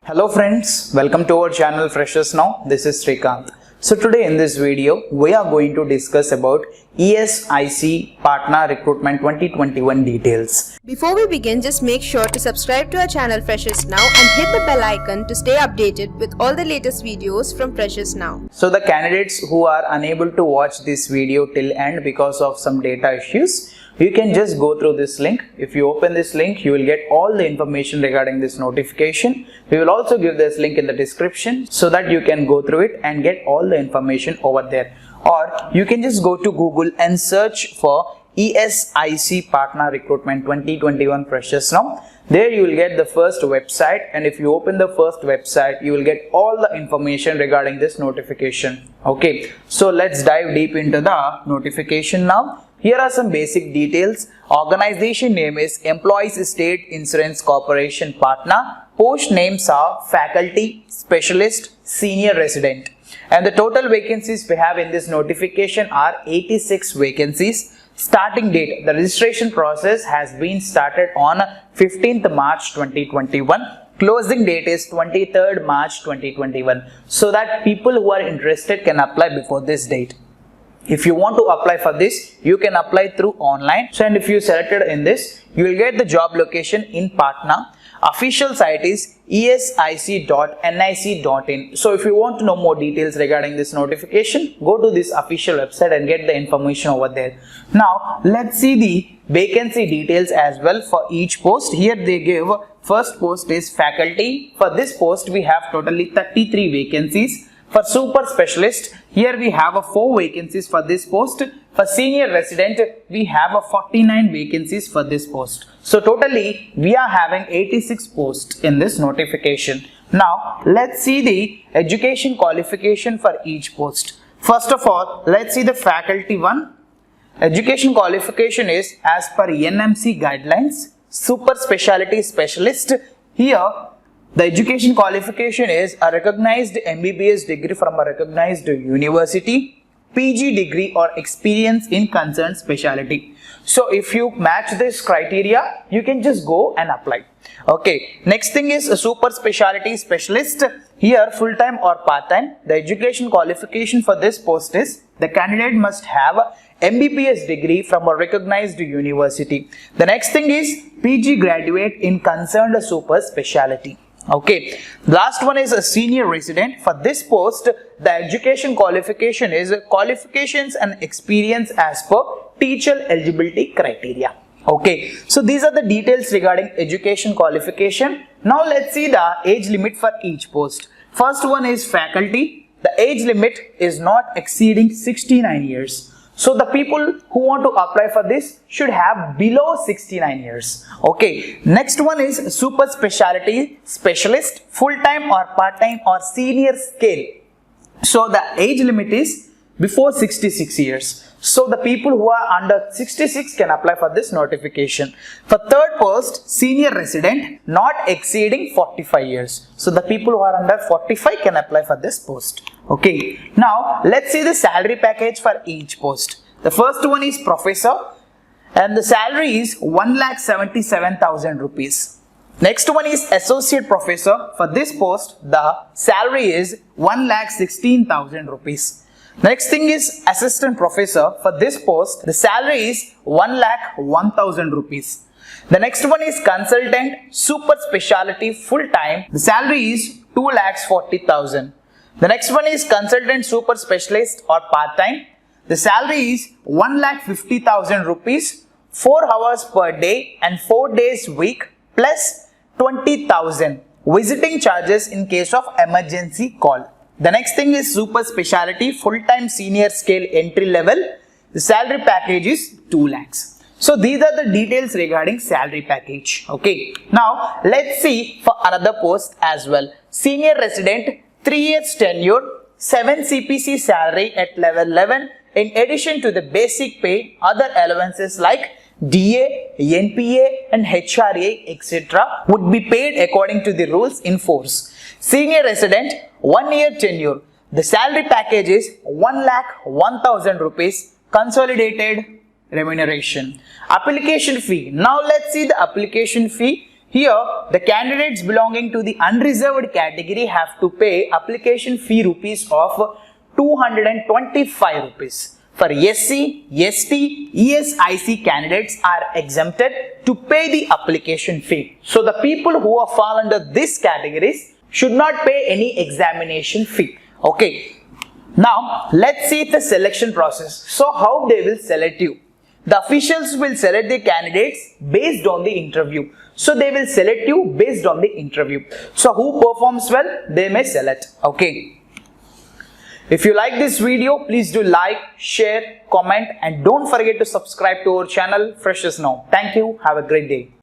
Hello friends, welcome to our channel Freshers Now. This is Srikanth. So today in this video, we are going to discuss about ESIC Partner Recruitment 2021 details. Before we begin, just make sure to subscribe to our channel Freshers Now and hit the bell icon to stay updated with all the latest videos from Freshers Now. So the candidates who are unable to watch this video till end because of some data issues, you can just go through this link. If you open this link, you will get all the information regarding this notification. We will also give this link in the description so that you can go through it and get all the information over there. Or you can just go to Google and search for ESIC Partner Recruitment 2021 Freshers Now. There you will get the first website, and if you open the first website, you will get all the information regarding this notification. Okay, so let's dive deep into the notification now. Here are some basic details. Organization name is Employees State Insurance Corporation Partner. Post names are Faculty, Specialist, Senior Resident. And the total vacancies we have in this notification are 86 vacancies. Starting date, the registration process has been started on 15th March 2021. Closing date is 23rd March 2021. So that people who are interested can apply before this date. If you want to apply for this, you can apply through online. So, and if you selected in this, you will get the job location in Patna. Official site is esic.nic.in. So, if you want to know more details regarding this notification, go to this official website and get the information over there. Now, let's see the vacancy details as well for each post. Here they give first post is faculty. For this post, we have totally 33 vacancies. For super specialist, here we have 4 vacancies for this post. For senior resident, we have 49 vacancies for this post. So totally, we are having 86 posts in this notification. Now, let's see the education qualification for each post. First of all, let's see the faculty one. Education qualification is as per NMC guidelines. Super specialty specialist. Here, the education qualification is a recognized MBBS degree from a recognized university, PG degree or experience in concerned specialty. So if you match this criteria, you can just go and apply. Okay, next thing is a super specialty specialist. Here full-time or part-time. The education qualification for this post is the candidate must have MBBS degree from a recognized university. The next thing is PG graduate in concerned super specialty. Okay, last one is a senior resident. For this post, the education qualification is qualifications and experience as per teacher eligibility criteria. Okay, so these are the details regarding education qualification. Now let's see the age limit for each post. First one is faculty. The age limit is not exceeding 69 years. So the people who want to apply for this should have below 69 years. Okay. Next one is super specialty specialist, full-time or part-time or senior scale. So the age limit is before 66 years. So the people who are under 66 can apply for this notification. For third post, senior resident, not exceeding 45 years. So the people who are under 45 can apply for this post. Okay. Now let's see the salary package for each post. The first one is professor and the salary is 1,77,000 rupees. Next one is associate professor. For this post, the salary is 1,16,000 rupees. Next thing is assistant professor. For this post, the salary is 1,01,000 rupees. The next one is consultant super specialty full time. The salary is 2,40,000. The next one is consultant super specialist or part time. The salary is 1,50,000 rupees, 4 hours per day and 4 days week plus 20,000 visiting charges in case of emergency call. The next thing is super specialty full-time senior scale entry level. The salary package is 2 lakhs. So these are the details regarding salary package. Okay. Now let's see for another post as well. Senior resident, 3 years tenure, 7 CPC salary at level 11. In addition to the basic pay, other allowances like DA, NPA and HRA etc. would be paid according to the rules in force. Senior resident, 1 year tenure. The salary package is 1,01,000 rupees consolidated remuneration. Application fee. Now let's see the application fee. Here, the candidates belonging to the unreserved category have to pay application fee rupees of 225 rupees. For SC, ST, ESIC candidates are exempted to pay the application fee. So the people who fall under these categories should not pay any examination fee. Okay. Now, let's see the selection process. So how they will select you? The officials will select the candidates based on the interview. So they will select you based on the interview. So who performs well, they may select. Okay. If you like this video, please do like, share, comment, and don't forget to subscribe to our channel Freshers Now. Thank you. Have a great day.